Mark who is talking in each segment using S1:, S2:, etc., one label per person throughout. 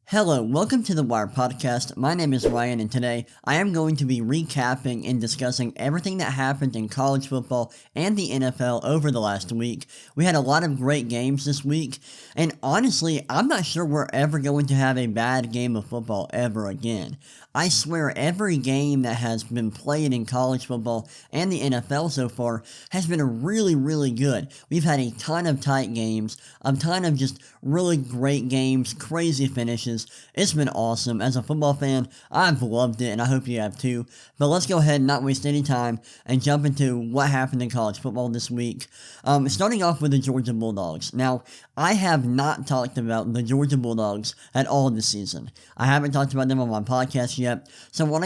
S1: Hello, welcome to the Wire Podcast. My name is Ryan, and today I am going to be recapping and discussing everything that happened in college football and the NFL over the last week. We had a lot of great games this week, and honestly, I'm not sure we're ever going to have a bad game of football ever again. I swear every game that has been played in college football and the NFL so far has been really good. We've had a ton of tight games, a ton of just really great games, crazy finishes. It's been awesome. As a football fan, I've loved it, and I hope you have too. But let's go ahead and not waste any time and jump into what happened in college football this week. Starting off with the Georgia Bulldogs. Now, I have not talked about the Georgia Bulldogs at all this season. I haven't talked about them on my podcast yet, so I want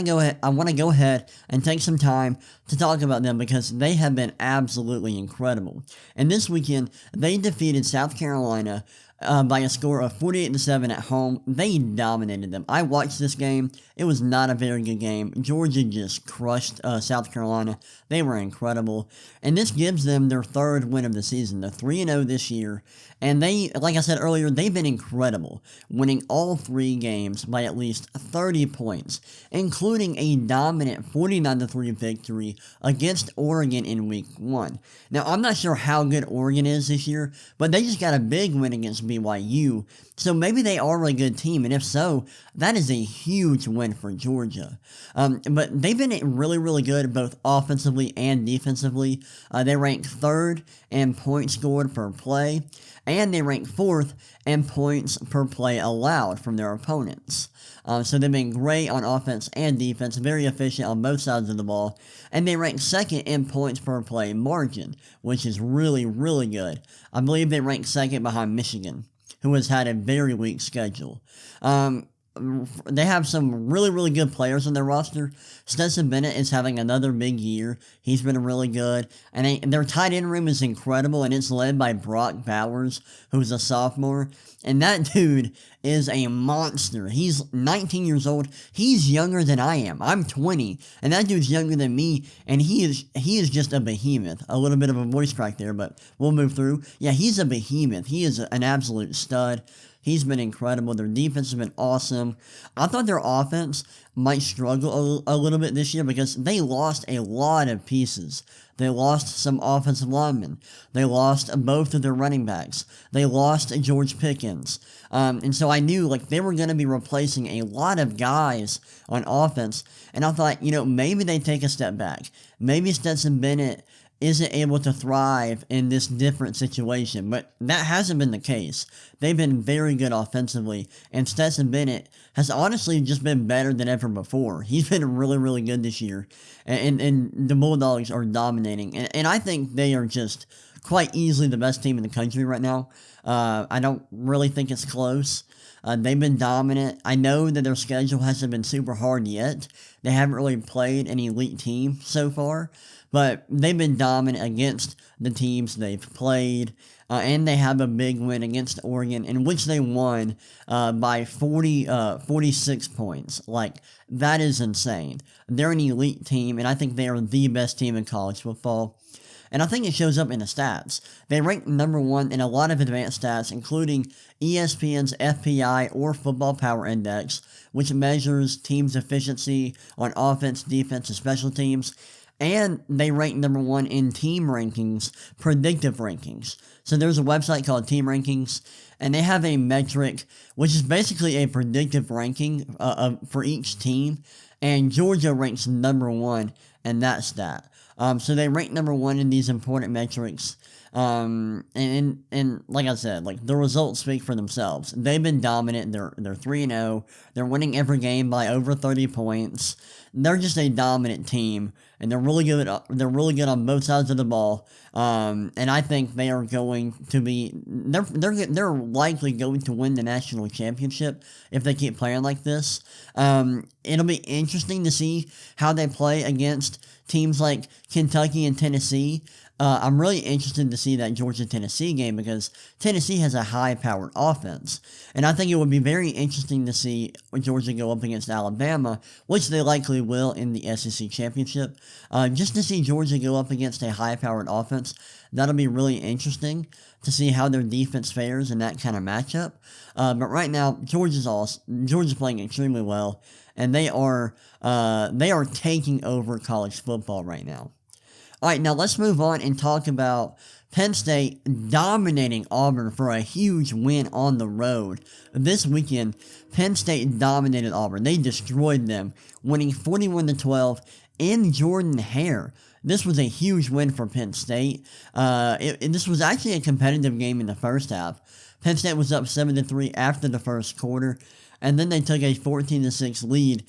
S1: to go ahead and take some time to talk about them because they have been absolutely incredible. And this weekend, they defeated South Carolina by a score of 48-7 at home. They dominated them. I watched this game. It was not a very good game. Georgia just crushed South Carolina. They were incredible. And this gives them their third win of the season. They're 3-0 this year. And they, like I said earlier, they've been incredible, winning all three games by at least 30 points, including a dominant 49-3 victory against Oregon in Week 1. Now, I'm not sure how good Oregon is this year, but they just got a big win against BYU, so maybe they are a good team, and if so, that is a huge win for Georgia. But they've been really good, both offensively and defensively. They rank third in points scored per play, and they rank fourth in points per play allowed from their opponents. So they've been great on offense and defense, very efficient on both sides of the ball, and they rank second in points per play margin, which is really good. I believe they rank second behind Michigan, who has had a very weak schedule. They have some really good players on their roster. Stetson Bennett is having another big year. He's been really good. And their tight end room is incredible, and it's led by Brock Bowers, who's a sophomore. And that dude is a monster. He's 19 years old. He's younger than I am. I'm 20, and that dude's younger than me, and he is just a behemoth. A little bit of a voice crack there, but we'll move through. Yeah, he's a behemoth. He is an absolute stud. He's been incredible. Their defense has been awesome. I thought their offense might struggle a little bit this year because they lost a lot of pieces. They lost some offensive linemen. They lost both of their running backs. They lost George Pickens. And so I knew they were going to be replacing a lot of guys on offense. And I thought, maybe they take a step back. Maybe Stetson Bennett isn't able to thrive in this different situation, but that hasn't been the case. They've been very good offensively, and Stetson Bennett has honestly just been better than ever before. He's been really good this year, and the Bulldogs are dominating, and I think they are just quite easily the best team in the country right now. I don't really think it's close. They've been dominant. I know that their schedule hasn't been super hard yet. They haven't really played an elite team so far, but they've been dominant against the teams they've played, and they have a big win against Oregon, in which they won by 46 points. That is insane. They're an elite team, and I think they are the best team in college football. And I think it shows up in the stats. They rank number one in a lot of advanced stats, including ESPN's FPI or Football Power Index, which measures teams' efficiency on offense, defense, and special teams. And they rank number one in team rankings, predictive rankings. So there's a website called Team Rankings, and they have a metric, which is basically a predictive ranking for each team. And Georgia ranks number one in that stat. So they rank number one in these important metrics. And like I said, the results speak for themselves. They've been dominant. They're 3-0. They're winning every game by over 30 points. They're just a dominant team, and they're really good. They're really good on both sides of the ball. And I think they are going to be. They're likely going to win the national championship if they keep playing like this. It'll be interesting to see how they play against teams like Kentucky and Tennessee. I'm really interested to see that Georgia-Tennessee game because Tennessee has a high-powered offense. And I think it would be very interesting to see Georgia go up against Alabama, which they likely will in the SEC championship. Just to see Georgia go up against a high-powered offense, that'll be really interesting to see how their defense fares in that kind of matchup. But right now, Georgia's playing extremely well, and they are taking over college football right now. All right, now let's move on and talk about Penn State dominating Auburn for a huge win on the road. This weekend, Penn State dominated Auburn. They destroyed them, winning 41-12 in Jordan-Hare. This was a huge win for Penn State. This was actually a competitive game in the first half. Penn State was up 7-3 after the first quarter, and then they took a 14-6 lead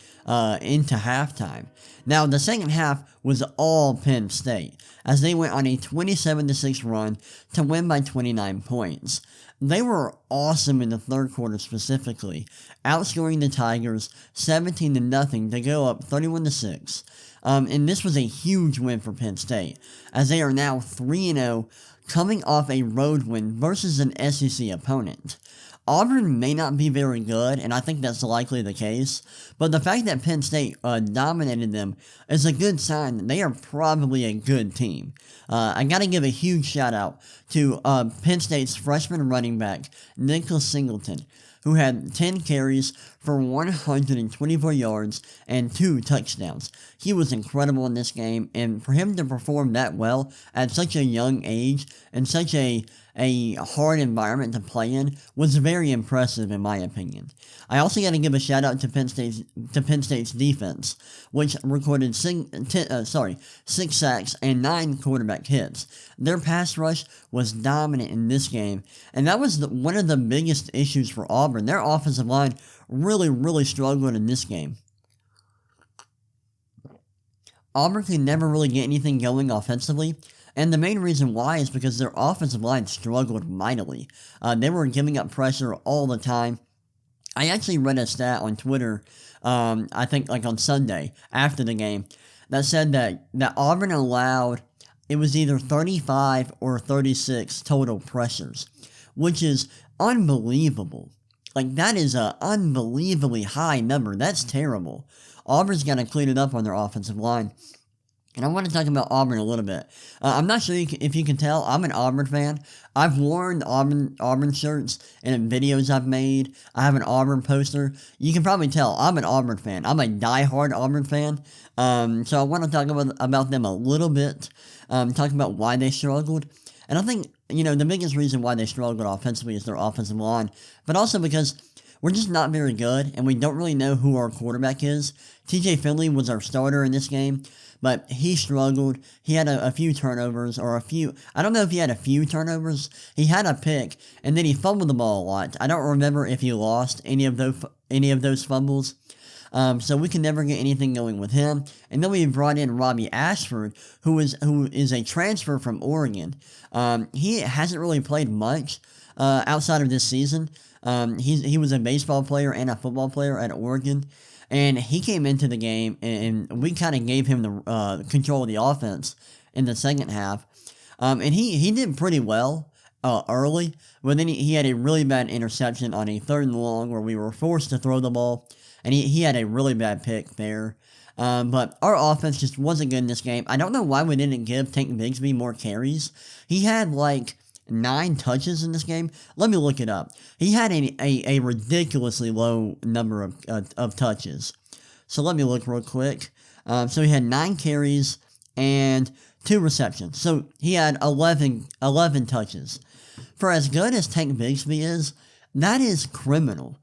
S1: into halftime. Now, the second half was all Penn State, as they went on a 27-6 run to win by 29 points. They were awesome in the third quarter specifically, outscoring the Tigers 17-0 to go up 31-6. And this was a huge win for Penn State, as they are now 3-0, coming off a road win versus an SEC opponent. Auburn may not be very good, and I think that's likely the case, but the fact that Penn State dominated them is a good sign that they are probably a good team. I gotta give a huge shout out to Penn State's freshman running back, Nicholas Singleton, who had 10 carries for 124 yards and 2 touchdowns. He was incredible in this game, and for him to perform that well at such a young age and such a hard environment to play in was very impressive in my opinion. I also got to give a shout out to Penn State's defense, which recorded 6 sacks and 9 quarterback hits. Their pass rush was dominant in this game, and that was one of the biggest issues for Auburn. Their offensive line really struggled in this game. Auburn could never really get anything going offensively, and the main reason why is because their offensive line struggled mightily. They were giving up pressure all the time. I actually read a stat on Twitter, I think like on Sunday after the game, that said that Auburn allowed, it was either 35 or 36 total pressures, which is unbelievable. Like, that is an unbelievably high number. That's terrible. Auburn's got to clean it up on their offensive line. And I want to talk about Auburn a little bit. I'm not sure if you can tell, I'm an Auburn fan. I've worn Auburn shirts in videos I've made. I have an Auburn poster. You can probably tell, I'm an Auburn fan. I'm a diehard Auburn fan. So I want to talk about them a little bit, talk about why they struggled. And I think, the biggest reason why they struggled offensively is their offensive line, but also because we're just not very good, and we don't really know who our quarterback is. TJ Finley was our starter in this game, but he struggled. He had a few turnovers, I don't know if he had a few turnovers. He had a pick, and then he fumbled the ball a lot. I don't remember if he lost any of those fumbles. So we can never get anything going with him. And then we brought in Robbie Ashford, who is a transfer from Oregon. He hasn't really played much outside of this season. He was a baseball player and a football player at Oregon, and he came into the game, and we kind of gave him the control of the offense in the second half. And he did pretty well early, but then he had a really bad interception on a 3rd and long where we were forced to throw the ball, and he had a really bad pick there. But our offense just wasn't good in this game. I don't know why we didn't give Tank Bigsby more carries. He had 9 touches in this game. Let me look it up. He had a ridiculously low number of touches. So let me look real quick. So he had 9 carries and 2 receptions. So he had 11 touches. For as good as Tank Bigsby is, that is criminal.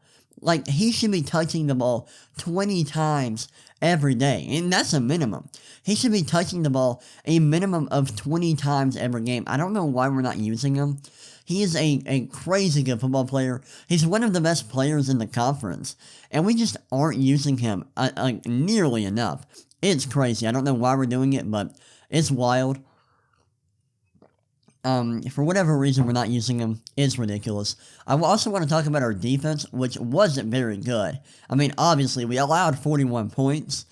S1: He should be touching the ball 20 times every day, and that's a minimum. He should be touching the ball a minimum of 20 times every game. I don't know why we're not using him. He is a crazy good football player. He's one of the best players in the conference, and we just aren't using him nearly enough. It's crazy. I don't know why we're doing it, but it's wild. For whatever reason we're not using him, it's ridiculous. I also want to talk about our defense, which wasn't very good. I mean, obviously, we allowed 41 points,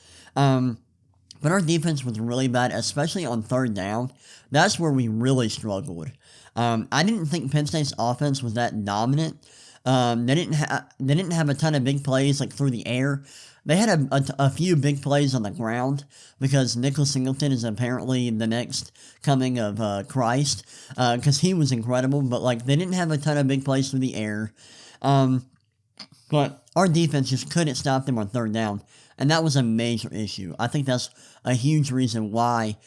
S1: But our defense was really bad, especially on third down. That's where we really struggled. I didn't think Penn State's offense was that dominant. They didn't have a ton of big plays like through the air. They had a few big plays on the ground because Nicholas Singleton is apparently the next coming of Christ because he was incredible. But like they didn't have a ton of big plays through the air. But our defense just couldn't stop them on third down, and that was a major issue. I think that's a huge reason why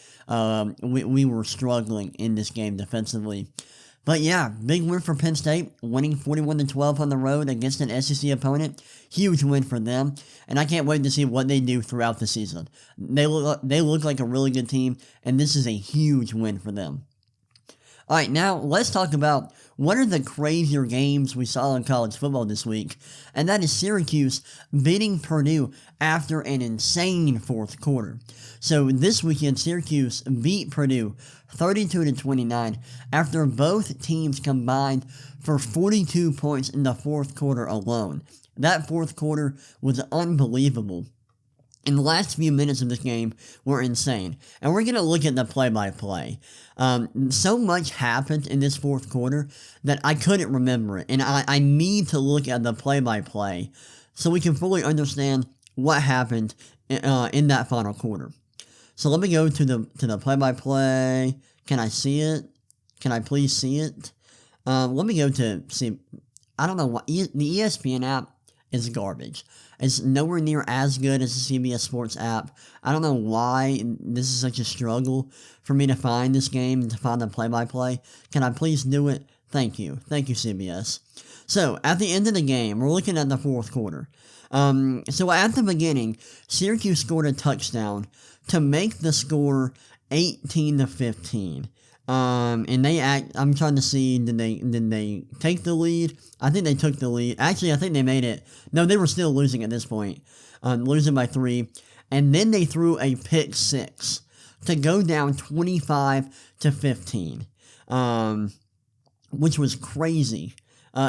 S1: we were struggling in this game defensively. But yeah, big win for Penn State, winning 41-12 on the road against an SEC opponent. Huge win for them, and I can't wait to see what they do throughout the season. They look like a really good team, and this is a huge win for them. All right, now let's talk about one of the crazier games we saw in college football this week, and that is Syracuse beating Purdue after an insane fourth quarter. So this weekend, Syracuse beat Purdue 32-29 after both teams combined for 42 points in the fourth quarter alone. That fourth quarter was unbelievable. And the last few minutes of this game were insane. And we're going to look at the play-by-play. So much happened in this fourth quarter that I couldn't remember it. And I need to look at the play-by-play so we can fully understand what happened in that final quarter. So let me go to the play-by-play. Can I see it? Can I please see it? Let me go to see. I don't know why. The ESPN app is garbage. It's nowhere near as good as the CBS Sports app. I don't know why this is such a struggle for me to find this game and to find the play-by-play. Can I please do it? Thank you. Thank you, CBS. So, at the end of the game, we're looking at the fourth quarter. So, at the beginning, Syracuse scored a touchdown to make the score 18-15. And I'm trying to see, did they take the lead? I think they took the lead. Actually, I think they made it. No, they were still losing at this point. Losing by 3. And then they threw a pick 6 to go down 25-15. Which was crazy.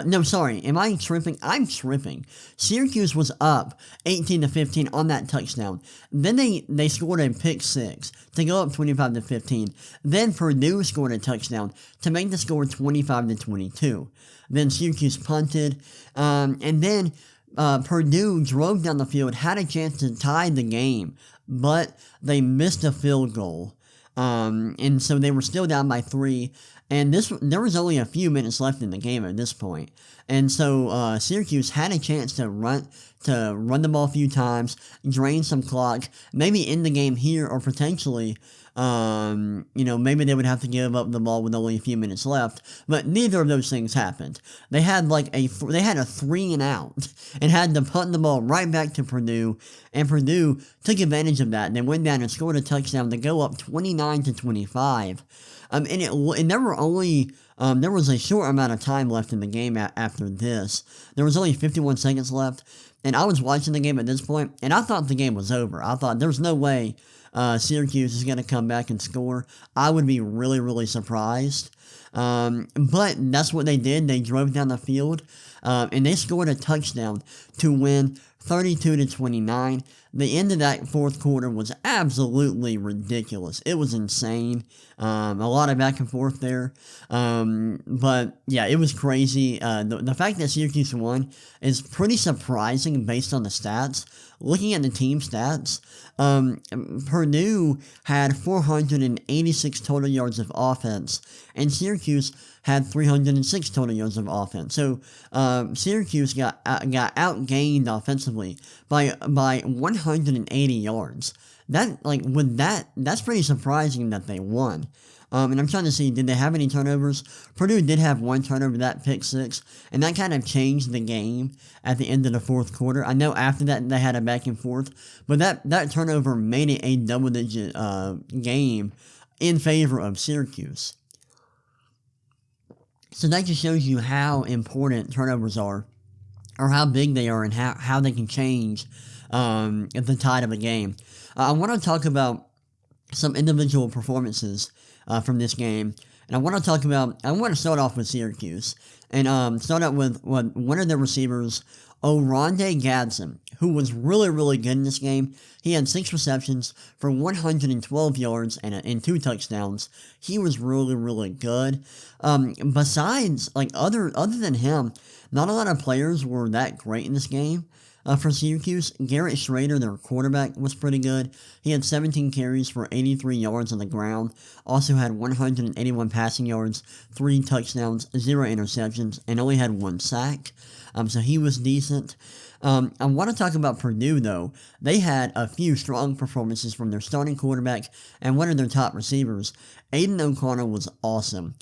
S1: No, sorry. Am I tripping? I'm tripping. Syracuse was up 18-15 on that touchdown. Then they scored a pick 6 to go up 25-15. Then Purdue scored a touchdown to make the score 25-22. Then Syracuse punted. And then Purdue drove down the field, had a chance to tie the game, but they missed a field goal. And so they were still down by 3. And there was only a few minutes left in the game at this point. And so Syracuse had a chance to run the ball a few times, drain some clock, maybe end the game here, or potentially, maybe they would have to give up the ball with only a few minutes left. But neither of those things happened. They had a 3 and out and had to punt the ball right back to Purdue, and Purdue took advantage of that. And they went down and scored a touchdown to go up 29-25. And there was a short amount of time left in the game after this. There was only 51 seconds left, and I was watching the game at this point, and I thought the game was over. I thought there's no way Syracuse is going to come back and score. I would be really, really surprised. But that's what they did. They drove down the field, and they scored a touchdown to win 32-29. The end of that fourth quarter was absolutely ridiculous. It was insane. A lot of back and forth there. But yeah, it was crazy. The fact that Syracuse won is pretty surprising based on the stats. Looking at the team stats, Purdue had 486 total yards of offense, and Syracuse had 306 total yards of offense. So Syracuse got outgained offensively by 180 yards. That's pretty surprising that they won. And I'm trying to see, did they have any turnovers? Purdue did have one turnover, that pick 6, and that kind of changed the game at the end of the fourth quarter. I know after that they had a back and forth, but that turnover made it a double-digit game in favor of Syracuse. So that just shows you how important turnovers are, or how big they are, and how they can change the tide of a game. I want to talk about some individual performances from this game, and I want to start off with Syracuse, and start out with one of their receivers, Oronde Gadsden, who was really, really good in this game. He had 6 receptions for 112 yards and 2 touchdowns. He was really, really good. Besides, other than him, not a lot of players were that great in this game. For Syracuse, Garrett Schrader, their quarterback, was pretty good. He had 17 carries for 83 yards on the ground. Also had 181 passing yards, 3 touchdowns, 0 interceptions, and only had 1 sack. So he was decent. I want to talk about Purdue, though. They had a few strong performances from their starting quarterback and one of their top receivers. Aiden O'Connell was awesome,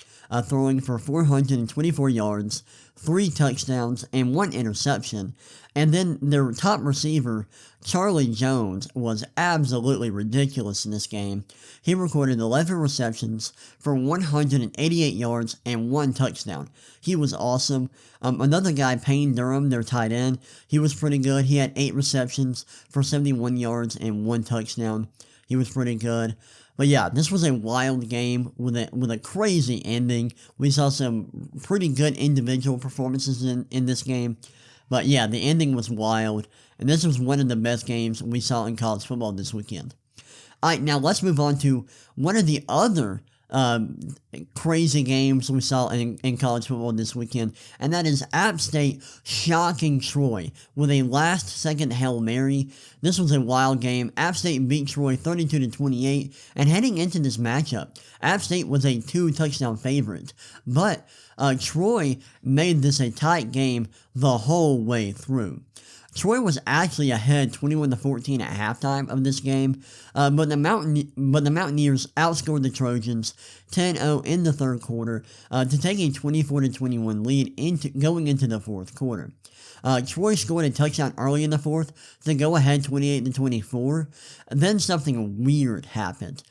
S1: throwing for 424 yards, 3 touchdowns, and 1 interception. And then their top receiver, Charlie Jones, was absolutely ridiculous in this game. He recorded 11 receptions for 188 yards and 1 touchdown. He was awesome. Another guy, Payne Durham, their tight end, he was pretty good. He had 8 receptions for 71 yards and 1 touchdown. He was pretty good. But yeah, this was a wild game with a crazy ending. We saw some pretty good individual performances in this game. But yeah, the ending was wild, and this was one of the best games we saw in college football this weekend. Alright, now let's move on to one of the other crazy games we saw in college football this weekend, and that is App State shocking Troy with a last-second Hail Mary. This was a wild game. App State beat Troy 32-28, and heading into this matchup, App State was a 2-touchdown favorite, but Troy made this a tight game the whole way through. Troy was actually ahead 21-14 at halftime of this game, but the Mountaineers outscored the Trojans 10-0 in the third quarter to take a 24-21 lead going into the fourth quarter. Troy scored a touchdown early in the fourth to go ahead 28-24. Then something weird happened.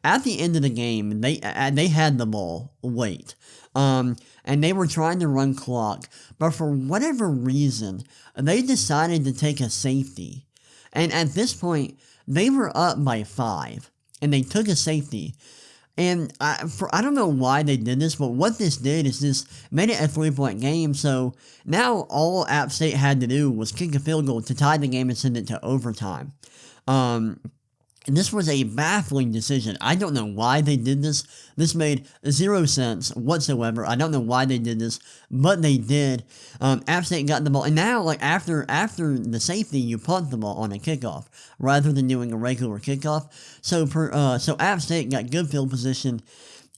S1: At the end of the game, they had the ball late, and they were trying to run clock, but for whatever reason, they decided to take a safety. And at this point, they were up by 5, and they took a safety. And I don't know why they did this, but what this did is this made it a 3-point game, so now all App State had to do was kick a field goal to tie the game and send it to overtime. And this was a baffling decision. I don't know why they did this. This made 0 sense whatsoever. I don't know why they did this, but they did. App State got the ball, and now, after the safety, you punt the ball on a kickoff rather than doing a regular kickoff. So App State got good field position,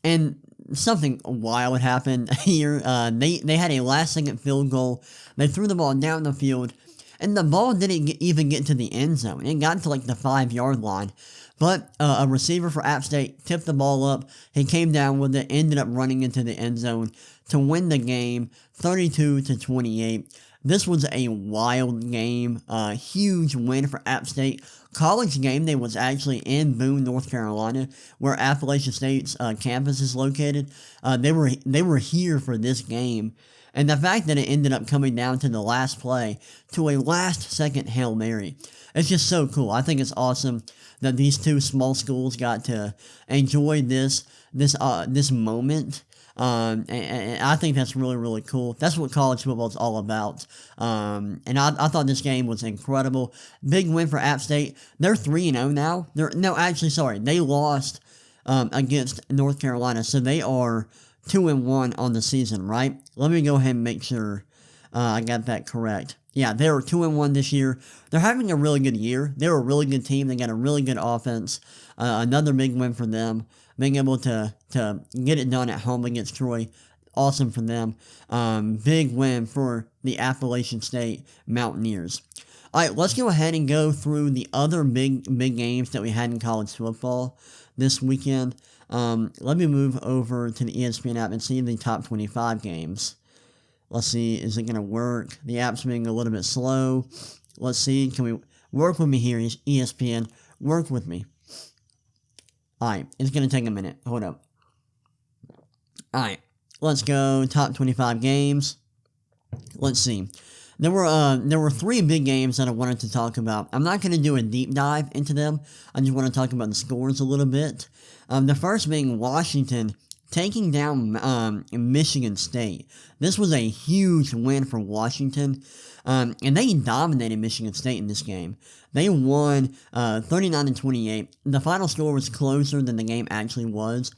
S1: and something wild happened here. They had a last-second field goal. They threw the ball down the field, and the ball didn't even get to the end zone. It got to the 5-yard line. But a receiver for App State tipped the ball up. He came down with it, ended up running into the end zone to win the game 32-28. This was a wild game. A huge win for App State. College game day was actually in Boone, North Carolina, where Appalachian State's campus is located. They were here for this game. And the fact that it ended up coming down to the last play, to a last-second Hail Mary, it's just so cool. I think it's awesome that these two small schools got to enjoy this moment. And I think that's really, really cool. That's what college football is all about. And I thought this game was incredible. Big win for App State. They're 3-0 now. They lost against North Carolina, so they are 2-1 on the season, right? Let me go ahead and make sure I got that correct. Yeah, they were 2-1 this year. They're having a really good year. They're a really good team. They got a really good offense. Another big win for them. Being able to get it done at home against Troy, awesome for them. Big win for the Appalachian State Mountaineers. All right, let's go ahead and go through the other big games that we had in college football this weekend. Let me move over to the ESPN app and see the top 25 games. Let's see, is it going to work? The app's being a little bit slow. Let's see, can we work with me here, ESPN? Work with me. Alright, it's going to take a minute. Hold up. Alright, let's go top 25 games. Let's see. There were 3 big games that I wanted to talk about. I'm not going to do a deep dive into them. I just want to talk about the scores a little bit. The first being Washington taking down Michigan State. This was a huge win for Washington. And they dominated Michigan State in this game. They won 39-28. The final score was closer than the game actually was.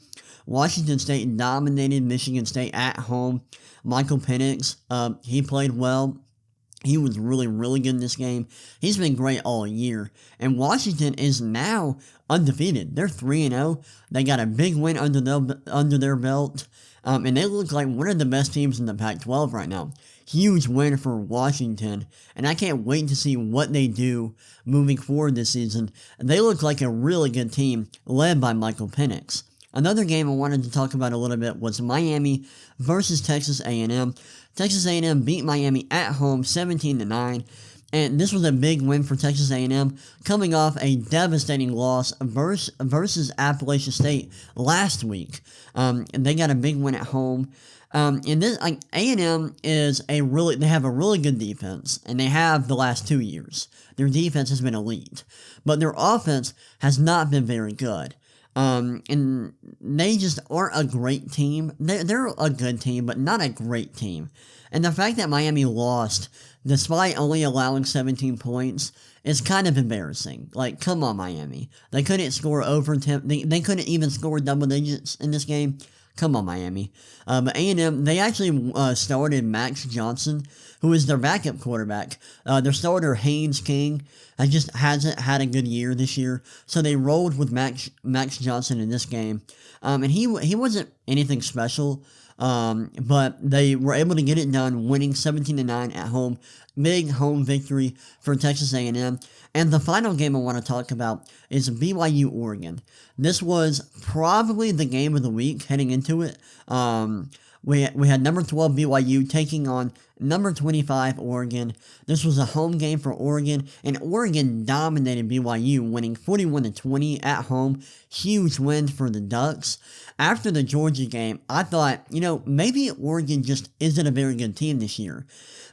S1: Washington State dominated Michigan State at home. Michael Penix, he played well. He was really, really good in this game. He's been great all year. And Washington is now undefeated. They're 3-0. They got a big win under their belt. And they look like one of the best teams in the Pac-12 right now. Huge win for Washington. And I can't wait to see what they do moving forward this season. They look like a really good team led by Michael Penix. Another game I wanted to talk about a little bit was Miami versus Texas A&M. Texas A&M beat Miami at home 17-9, and this was a big win for Texas A&M, coming off a devastating loss versus Appalachian State last week. And they got a big win at home. And this, A&M they have a really good defense, and they have the last 2 years. Their defense has been elite, but their offense has not been very good. And they just aren't a great team. They're a good team, but not a great team. And the fact that Miami lost, despite only allowing 17 points, is kind of embarrassing. Like, come on, Miami. They couldn't score over 10. They couldn't even score double digits in this game. Come on, Miami. But A&M, they actually started Max Johnson, who is their backup quarterback. Their starter, Haynes King, just hasn't had a good year this year. So they rolled with Max Johnson in this game. And he wasn't anything special, but they were able to get it done, winning 17-9 at home. Big home victory for Texas A&M. And the final game I want to talk about is BYU-Oregon. This was probably the game of the week heading into it. We had number 12 BYU taking on number 25 Oregon. This was a home game for Oregon, and Oregon dominated BYU, winning 41-20 at home. Huge win for the Ducks. After the Georgia game, I thought, maybe Oregon just isn't a very good team this year.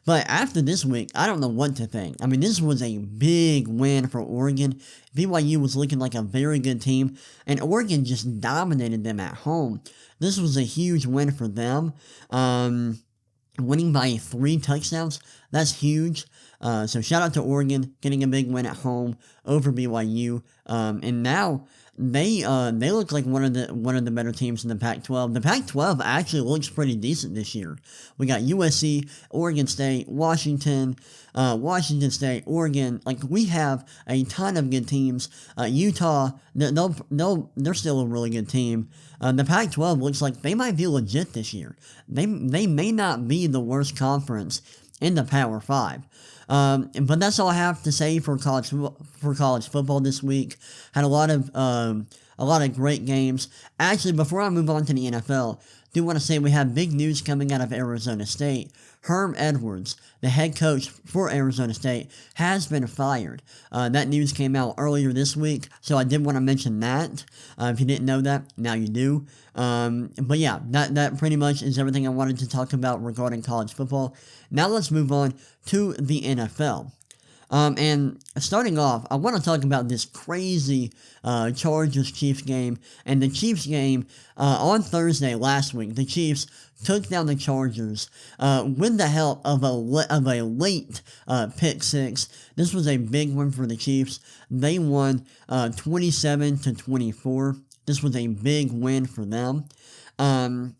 S1: But after this week, I don't know what to think. I mean, this was a big win for Oregon. BYU was looking like a very good team, and Oregon just dominated them at home. This was a huge win for them. Winning by 3 touchdowns, that's huge. So shout out to Oregon getting a big win at home over BYU. And now they look like one of the better teams in the Pac-12. The Pac-12 actually looks pretty decent this year. We got USC, Oregon State, Washington State, Oregon. Like, we have a ton of good teams. Utah, they're still a really good team. The Pac-12 looks like they might be legit this year. They may not be the worst conference in the Power 5. But that's all I have to say for college football this week. Had a lot of great games. Actually, before I move on to the NFL, do want to say we have big news coming out of Arizona State. Herm Edwards, the head coach for Arizona State, has been fired. That news came out earlier this week, so I did want to mention that. If you didn't know that, now you do. But yeah, that pretty much is everything I wanted to talk about regarding college football. Now let's move on to the NFL. And starting off, I want to talk about this crazy Chargers-Chiefs game. And the Chiefs game on Thursday last week, the Chiefs took down the Chargers with the help of a late pick six. This was a big win for the Chiefs. They won 27-24. This was a big win for them.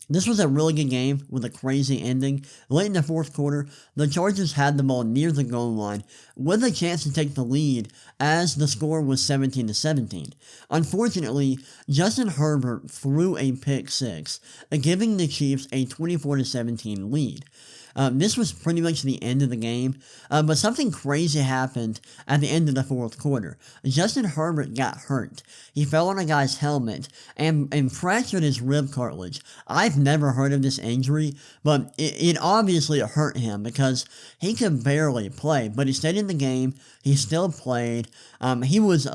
S1: This was a really good game with a crazy ending. Late in the fourth quarter, the Chargers had the ball near the goal line with a chance to take the lead as the score was 17-17. Unfortunately, Justin Herbert threw a pick six, giving the Chiefs a 24-17 lead. This was pretty much the end of the game, but something crazy happened at the end of the fourth quarter. Justin Herbert got hurt. He fell on a guy's helmet and fractured his rib cartilage. I've never heard of this injury, but it obviously hurt him because he could barely play, but he stayed in the game. He still played. He was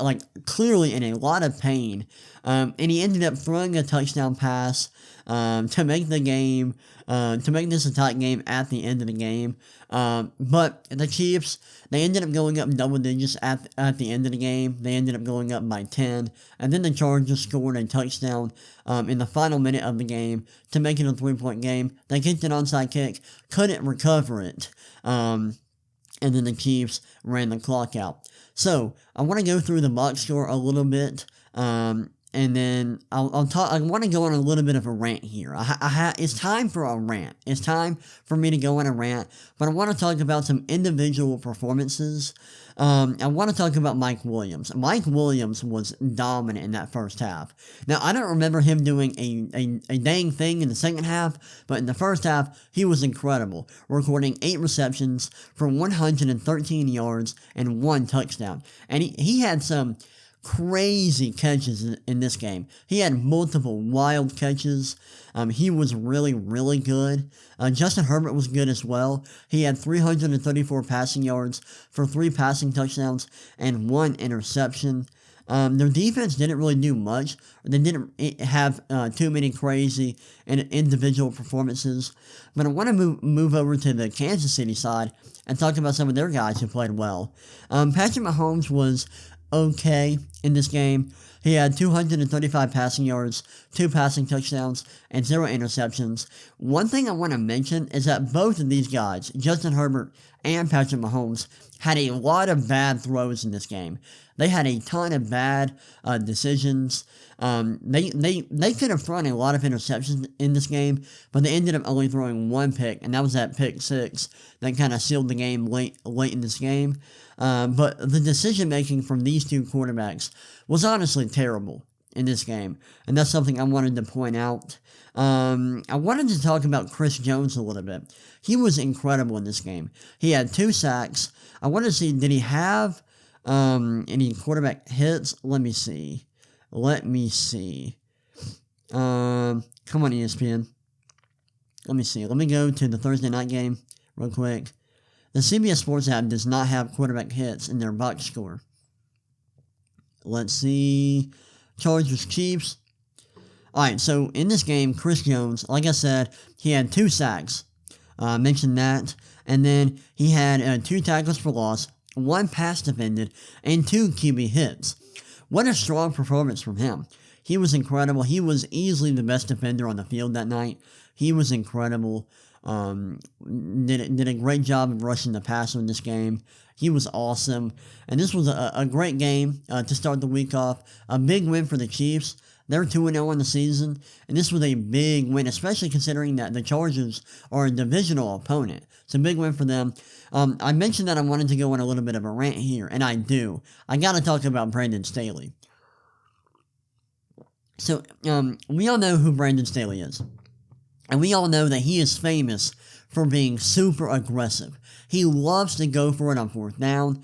S1: clearly in a lot of pain, and he ended up throwing a touchdown pass to make the game, to make this a tight game at the end of the game. But the Chiefs, they ended up going up double digits at the end of the game. They ended up going up by 10. And then the Chargers scored a touchdown in the final minute of the game to make it a 3-point game. They kicked an onside kick, couldn't recover it. and then the Chiefs ran the clock out. So I want to go through the box score a little bit, and then I'll talk. I want to go on a little bit of a rant here. It's time for a rant. It's time for me to go on a rant, but I want to talk about some individual performances. I want to talk about Mike Williams. Mike Williams was dominant in that first half. Now, I don't remember him doing a dang thing in the second half, but in the first half, he was incredible, recording 8 receptions for 113 yards and 1 touchdown. And he had some crazy catches in this game. He had multiple wild catches. He was really, really good. Justin Herbert was good as well. He had 334 passing yards for 3 passing touchdowns and 1 interception. Their defense didn't really do much. They didn't have too many crazy and individual performances. But I want to move over to the Kansas City side and talk about some of their guys who played well. Patrick Mahomes was okay in this game. He had 235 passing yards, 2 passing touchdowns, and 0 interceptions. One thing I want to mention is that both of these guys, Justin Herbert and Patrick Mahomes, had a lot of bad throws in this game. They had a ton of bad decisions. They could have thrown a lot of interceptions in this game, but they ended up only throwing 1 pick, and that was that pick 6 that kind of sealed the game late in this game. But the decision-making from these two quarterbacks was honestly terrible in this game, and that's something I wanted to point out. I wanted to talk about Chris Jones a little bit. He was incredible in this game. He had 2 sacks. I wanted to see, did he have any quarterback hits? Let me see. Come on, ESPN. Let me see. Let me go to the Thursday night game real quick. The CBS Sports app does not have quarterback hits in their box score. Let's see. Chargers, Chiefs. Alright, so in this game, Chris Jones, like I said, he had 2 sacks. I mentioned that. And then he had 2 tackles for loss, 1 pass defended, and 2 QB hits. What a strong performance from him. He was incredible. He was easily the best defender on the field that night. He was incredible. Did a great job of rushing the passer in this game. He was awesome. And this was a great game to start the week off. A big win for the Chiefs. They're 2-0 in the season, and this was a big win, especially considering that the Chargers are a divisional opponent. It's a big win for them. I mentioned that I wanted to go on a little bit of a rant here, and I do. I got to talk about Brandon Staley. So, we all know who Brandon Staley is. And we all know that he is famous for being super aggressive. He loves to go for it on 4th down.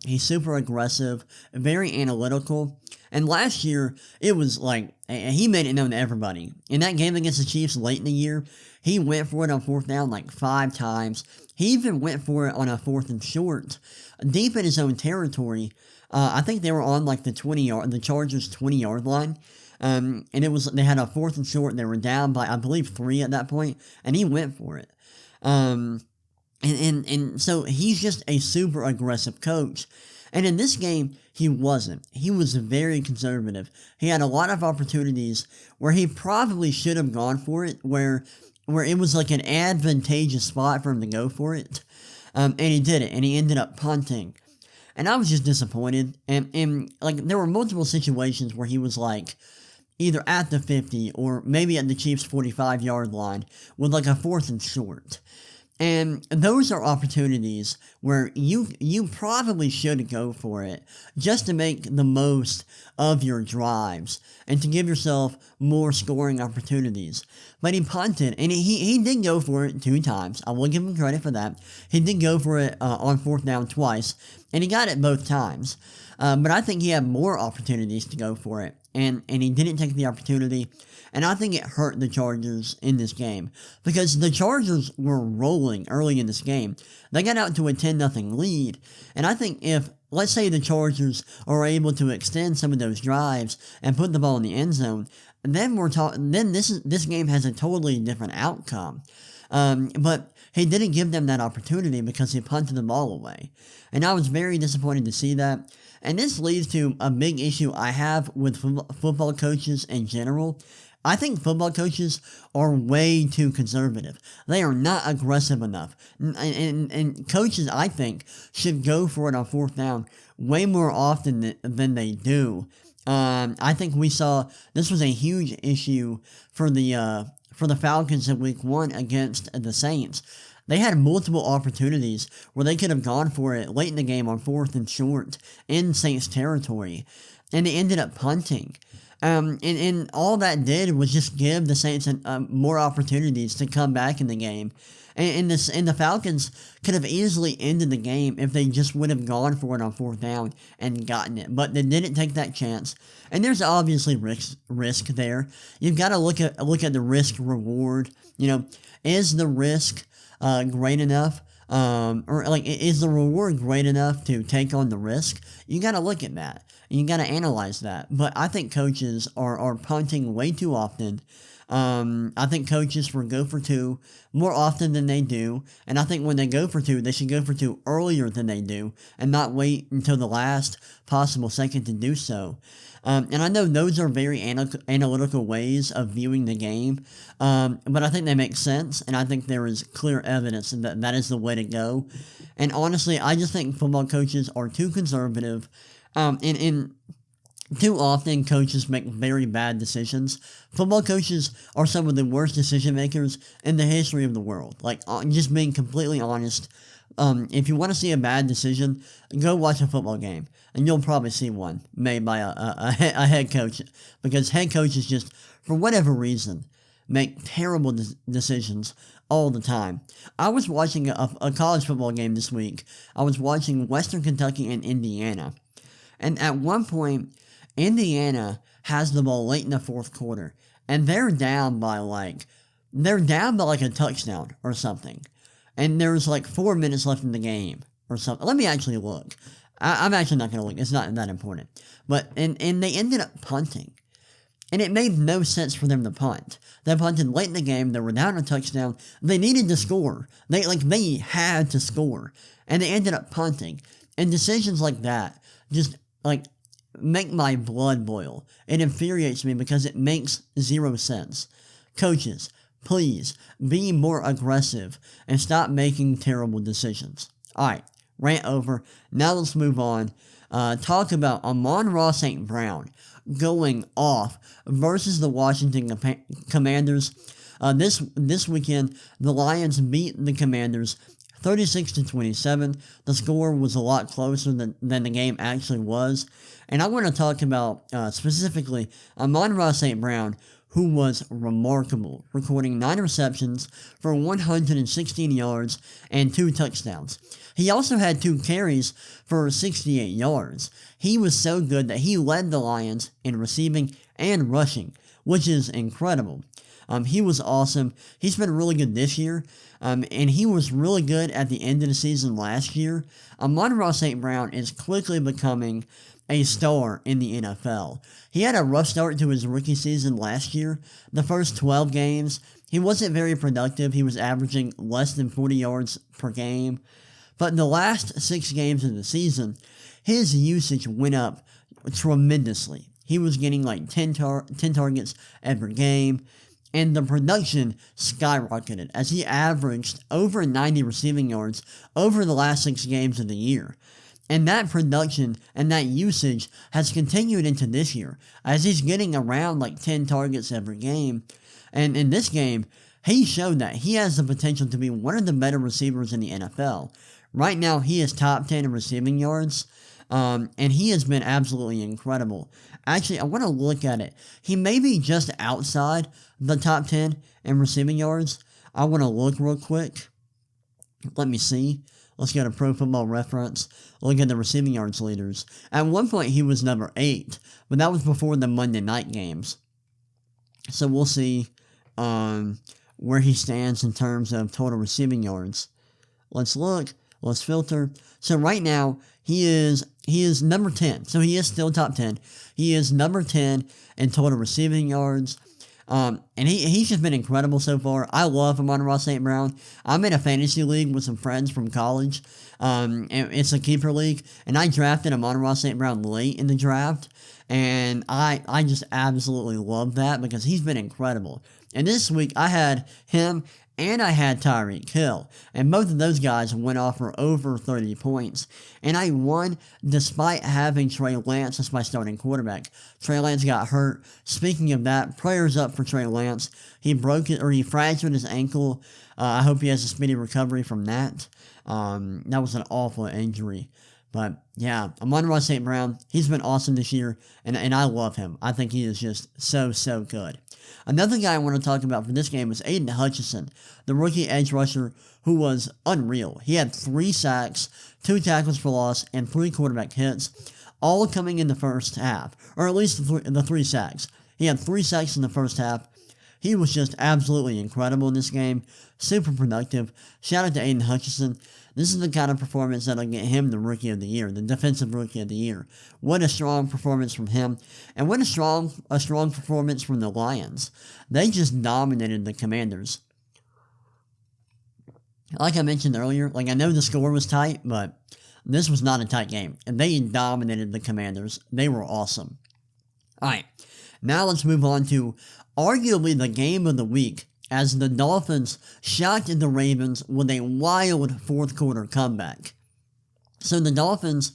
S1: He's super aggressive, very analytical. And last year, it was like, he made it known to everybody. In that game against the Chiefs late in the year, he went for it on 4th down like 5 times. He even went for it on a 4th and short, deep in his own territory. I think they were on like the Chargers 20-yard line. And they had a 4th and short, and they were down by, I believe, 3 at that point, and he went for it. And so he's just a super aggressive coach. And in this game, he wasn't. He was very conservative. He had a lot of opportunities where he probably should have gone for it, where it was like an advantageous spot for him to go for it. And he did it, and he ended up punting. And I was just disappointed. And like, there were multiple situations where he was like, either at the 50 or maybe at the Chiefs' 45-yard line with like a 4th and short. And those are opportunities where you probably should go for it just to make the most of your drives and to give yourself more scoring opportunities. But he punted, and he did go for it 2 times. I will give him credit for that. He did go for it on 4th down twice, and he got it both times. But I think he had more opportunities to go for it, and he didn't take the opportunity. And I think it hurt the Chargers in this game, because the Chargers were rolling early in this game. They got out to a 10-0 lead, and I think if, let's say the Chargers are able to extend some of those drives and put the ball in the end zone, then this game has a totally different outcome. But he didn't give them that opportunity because he punted the ball away. And I was very disappointed to see that. And this leads to a big issue I have with football coaches in general. I think football coaches are way too conservative. They are not aggressive enough. And coaches, I think, should go for it on fourth down way more often than they do. I think we saw this was a huge issue for the Falcons in Week 1 against the Saints. They had multiple opportunities where they could have gone for it late in the game on fourth and short in Saints territory, and they ended up punting. And all that did was just give the Saints more opportunities to come back in the game. And the Falcons could have easily ended the game if they just would have gone for it on fourth down and gotten it. But they didn't take that chance. And there's obviously risk there. You've got to look at the risk reward. Is the risk great enough? Or is the reward great enough to take on the risk? You got to look at that. You got to analyze that. But I think coaches are punting way too often. I think coaches will go for two more often than they do, and I think when they go for two, they should go for two earlier than they do, and not wait until the last possible second to do so. And I know those are very analytical ways of viewing the game, but I think they make sense, and I think there is clear evidence that that is the way to go. And honestly, I just think football coaches are too conservative, and too often, coaches make very bad decisions. Football coaches are some of the worst decision makers in the history of the world. Just being completely honest, if you want to see a bad decision, go watch a football game, and you'll probably see one made by a head coach, because head coaches just, for whatever reason, make terrible decisions all the time. I was watching a college football game this week. I was watching Western Kentucky and Indiana, and at one point, Indiana has the ball late in the fourth quarter, and they're down by a touchdown or something. And there's 4 minutes left in the game or something. Let me actually look. I'm actually not going to look. It's not that important. But and they ended up punting. And it made no sense for them to punt. They punted late in the game. They were down a touchdown. They needed to score. They had to score. And they ended up punting. And decisions like that just make my blood boil. It infuriates me because it makes zero sense. Coaches, please be more aggressive and stop making terrible decisions. Alright, rant over. Now let's move on. Talk about Amon-Ra St. Brown going off versus the Washington Commanders. This weekend, the Lions beat the Commanders 36-27. The score was a lot closer than the game actually was. And I want to talk about specifically Amon-Ra St. Brown, who was remarkable, recording 9 receptions for 116 yards and 2 touchdowns. He also had 2 carries for 68 yards. He was so good that he led the Lions in receiving and rushing, which is incredible. He was awesome. He's been really good this year, and he was really good at the end of the season last year. Amon-Ra St. Brown is quickly becoming a star in the NFL. He had a rough start to his rookie season last year. The first 12 games, he wasn't very productive. He was averaging less than 40 yards per game. But the last 6 games of the season, his usage went up tremendously. He was getting 10 targets every game. And the production skyrocketed as he averaged over 90 receiving yards over the last 6 games of the year. And that production and that usage has continued into this year, as he's getting around 10 targets every game. And in this game, he showed that he has the potential to be one of the better receivers in the NFL. Right now, he is top 10 in receiving yards, and he has been absolutely incredible. Actually, I want to look at it. He may be just outside the top 10 in receiving yards. I want to look real quick. Let me see. Let's go to Pro Football Reference. Look at the receiving yards leaders. At one point, he was number 8, but that was before the Monday night games. So we'll see where he stands in terms of total receiving yards. Let's look. Let's filter. So right now, he is number 10. So he is still top 10. He is number 10 in total receiving yards. And he's just been incredible so far. I love Amon-Ra St. Brown. I'm in a fantasy league with some friends from college. And it's a keeper league, and I drafted Amon-Ra St. Brown late in the draft, and I just absolutely love that because he's been incredible. And this week I had him and I had Tyreek Hill, and both of those guys went off for over 30 points. And I won despite having Trey Lance as my starting quarterback. Trey Lance got hurt. Speaking of that, prayers up for Trey Lance. He fractured his ankle. I hope he has a speedy recovery from that. That was an awful injury. But yeah, Amon-Ra St. Brown, he's been awesome this year, and I love him. I think he is just so good. Another guy I want to talk about for this game was Aiden Hutchinson, the rookie edge rusher who was unreal. He had 3 sacks, 2 tackles for loss, and 3 quarterback hits, all coming in the first half, or at least the 3 sacks. He had 3 sacks in the first half. He was just absolutely incredible in this game, super productive. Shout out to Aiden Hutchinson. This is the kind of performance that'll get him the Rookie of the Year, the Defensive Rookie of the Year. What a strong performance from him, and what a strong performance from the Lions. They just dominated the Commanders. Like I mentioned earlier, I know the score was tight, but this was not a tight game, and they dominated the Commanders. They were awesome. Alright, now let's move on to arguably the game of the week, as the Dolphins shocked the Ravens with a wild fourth quarter comeback. So the Dolphins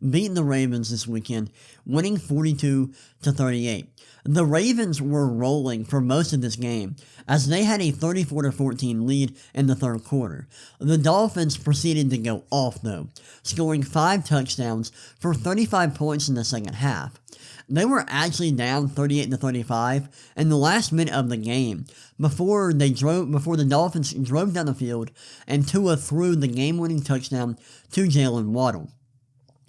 S1: beat the Ravens this weekend, winning 42-38. The Ravens were rolling for most of this game, as they had a 34-14 lead in the third quarter. The Dolphins proceeded to go off though, scoring 5 touchdowns for 35 points in the second half. They were actually down 38-35 in the last minute of the game before the Dolphins drove down the field and Tua threw the game-winning touchdown to Jalen Waddle.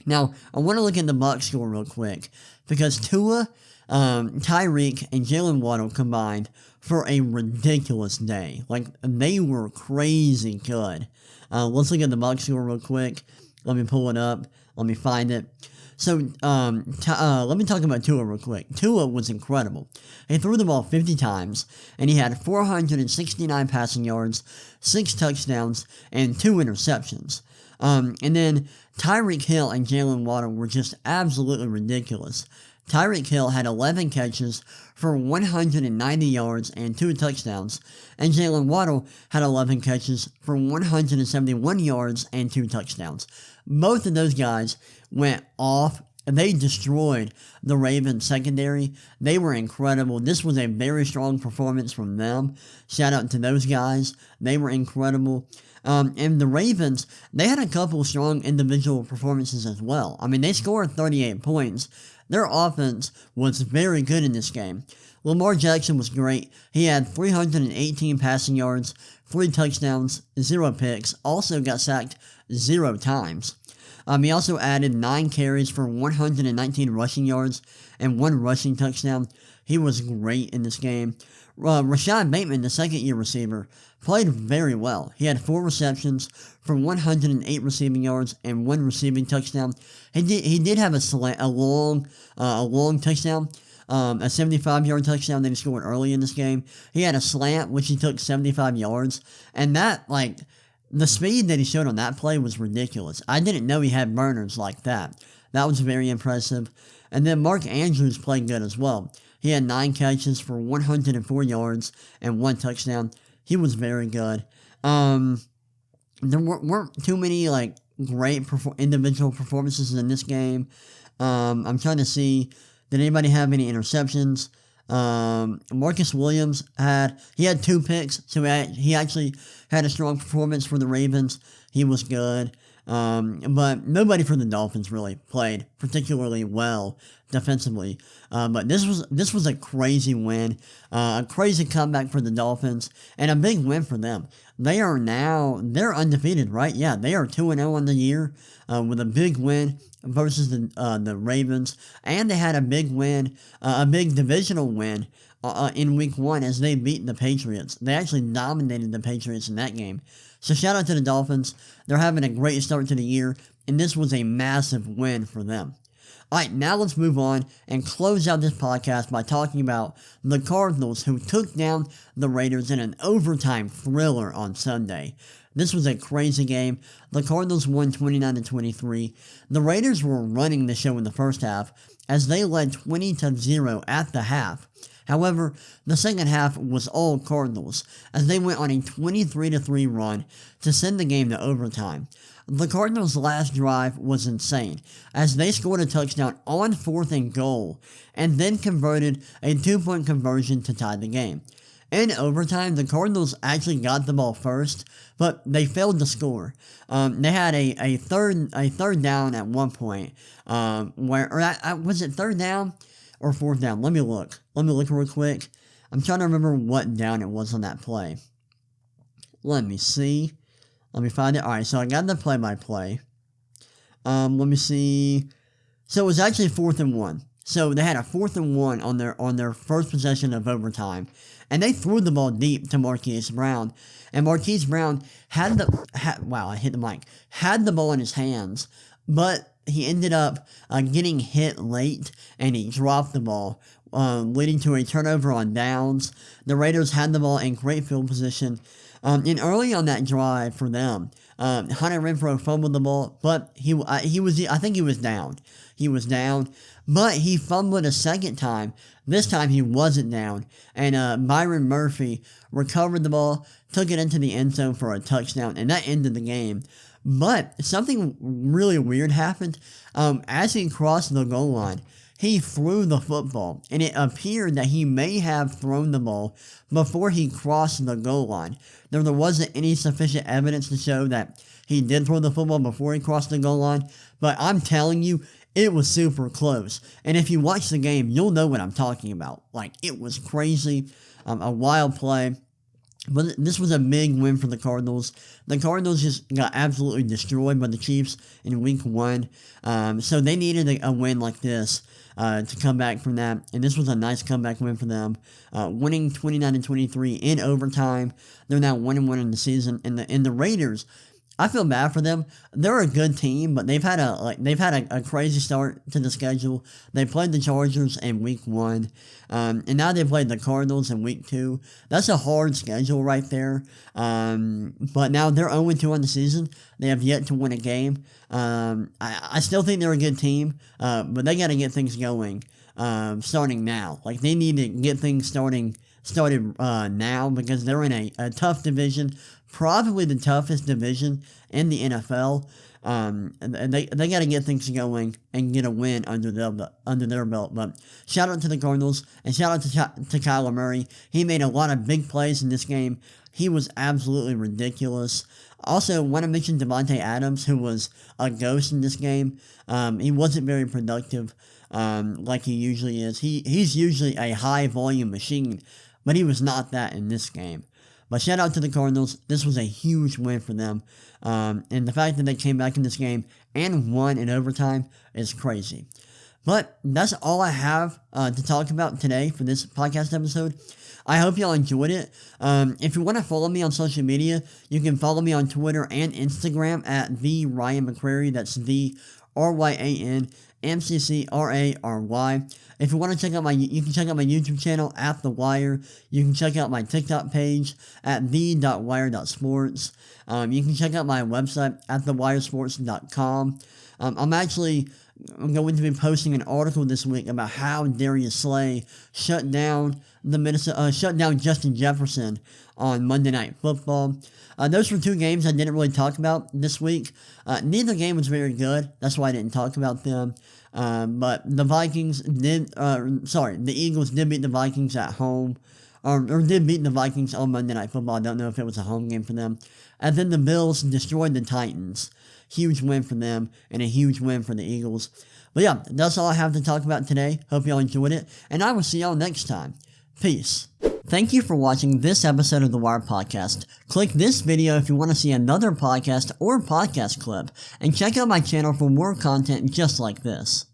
S1: Now, I want to look at the box score real quick because Tua, Tyreek, and Jalen Waddle combined for a ridiculous day. They were crazy good. Let's look at the box score real quick. Let me pull it up. Let me find it. So, let me talk about Tua real quick. Tua was incredible. He threw the ball 50 times, and he had 469 passing yards, 6 touchdowns, and 2 interceptions. And then Tyreek Hill and Jalen Waddle were just absolutely ridiculous. Tyreek Hill had 11 catches for 190 yards and 2 touchdowns, and Jalen Waddle had 11 catches for 171 yards and 2 touchdowns. Both of those guys went off, and they destroyed the Ravens secondary. They were incredible. This was a very strong performance from them. Shout out to those guys. They were incredible. And the Ravens, they had a couple strong individual performances as well. They scored 38 points. Their offense was very good in this game. Lamar Jackson was great. He had 318 passing yards, 3 touchdowns, 0 picks, also got sacked 0 times. He also added 9 carries for 119 rushing yards and 1 rushing touchdown. He was great in this game. Rashad Bateman, the second-year receiver, played very well. He had 4 receptions for 108 receiving yards and 1 receiving touchdown. He did have a long touchdown, a 75-yard touchdown that he scored early in this game. He had a slant, which he took 75 yards, and that, the speed that he showed on that play was ridiculous. I didn't know he had burners like that. That was very impressive. And then Mark Andrews played good as well. He had 9 catches for 104 yards and 1 touchdown. He was very good. There weren't too many great individual performances in this game. I'm trying to see, did anybody have any interceptions? Marcus Williams had 2 picks, so he actually had a strong performance for the Ravens. He was good. But nobody for the Dolphins really played particularly well defensively. But this was a crazy win, a crazy comeback for the Dolphins, and a big win for them. They're undefeated, right? Yeah, they are 2-0 on the year, with a big win versus the Ravens, and they had a big win, a big divisional win in Week 1 as they beat the Patriots. They actually dominated the Patriots in that game. So shout out to the Dolphins. They're having a great start to the year, and this was a massive win for them. Alright, now let's move on and close out this podcast by talking about the Cardinals, who took down the Raiders in an overtime thriller on Sunday. This was a crazy game. The Cardinals won 29-23. The Raiders were running the show in the first half as they led 20-0 at the half. However, the second half was all Cardinals as they went on a 23-3 run to send the game to overtime. The Cardinals' last drive was insane as they scored a touchdown on 4th and goal and then converted a 2-point conversion to tie the game. In overtime, the Cardinals actually got the ball first, but they failed to score. They had a third down at one point. Was it third down or fourth down? Let me look real quick. I'm trying to remember what down it was on that play. Let me see. Let me find it. All right, so I got the play-by-play. Let me see. So it was actually 4th and 1. So they had a 4th and 1 on their first possession of overtime, and they threw the ball deep to Marquise Brown. And Marquise Brown had the ball in his hands, but he ended up getting hit late, and he dropped the ball, leading to a turnover on downs. The Raiders had the ball in great field position. And early on that drive for them, Hunter Renfrow fumbled the ball, but I think he was down. He was down, but he fumbled a second time. This time he wasn't down, and Byron Murphy recovered the ball, took it into the end zone for a touchdown, and that ended the game. But something really weird happened. As he crossed the goal line, he threw the football, and it appeared that he may have thrown the ball before he crossed the goal line. There wasn't any sufficient evidence to show that he did throw the football before he crossed the goal line, but I'm telling you, it was super close. And if you watch the game, you'll know what I'm talking about. Like, it was crazy, a wild play. But this was a big win for the Cardinals. The Cardinals just got absolutely destroyed by the Chiefs in Week 1. So they needed a win like this to come back from that. And this was a nice comeback win for them. Winning 29-23 in overtime. They're now 1-1 in the season. And the Raiders, I feel bad for them. They're a good team, but they've had a crazy start to the schedule. They played the Chargers in Week 1, and now they played the Cardinals in Week 2. That's a hard schedule right there. But now they're 0-2 on the season. They have yet to win a game. I still think they're a good team, but they got to get things going starting now. Like, they need to get things started now because they're in a tough division. Probably the toughest division in the NFL. And they got to get things going and get a win under their belt. But shout out to the Cardinals and shout out to Kyler Murray. He made a lot of big plays in this game. He was absolutely ridiculous. Also, want to mention Devontae Adams, who was a ghost in this game. He wasn't very productive like he usually is. He's usually a high volume machine, but he was not that in this game. But shout out to the Cardinals. This was a huge win for them. And the fact that they came back in this game and won in overtime is crazy. But that's all I have to talk about today for this podcast episode. I hope y'all enjoyed it. If you want to follow me on social media, you can follow me on Twitter and Instagram at the Ryan McCrary. That's the RyanMCCRary. If you want to check out you can check out my YouTube channel at The Wire. You can check out my TikTok page at the.wire.sports. You can check out my website at thewiresports.com. I'm going to be posting an article this week about how Darius Slay shut down Justin Jefferson on Monday Night Football. Those were two games I didn't really talk about this week. Neither game was very good. That's why I didn't talk about them. But the Eagles did beat the Vikings at home, or did beat the Vikings on Monday Night Football. I don't know if it was a home game for them. And then the Bills destroyed the Titans. Huge win for them, and a huge win for the Eagles. But yeah, that's all I have to talk about today. Hope y'all enjoyed it, and I will see y'all next time. Peace. Thank you for watching this episode of The Wire Podcast. Click this video if you want to see another podcast or podcast clip, and check out my channel for more content just like this.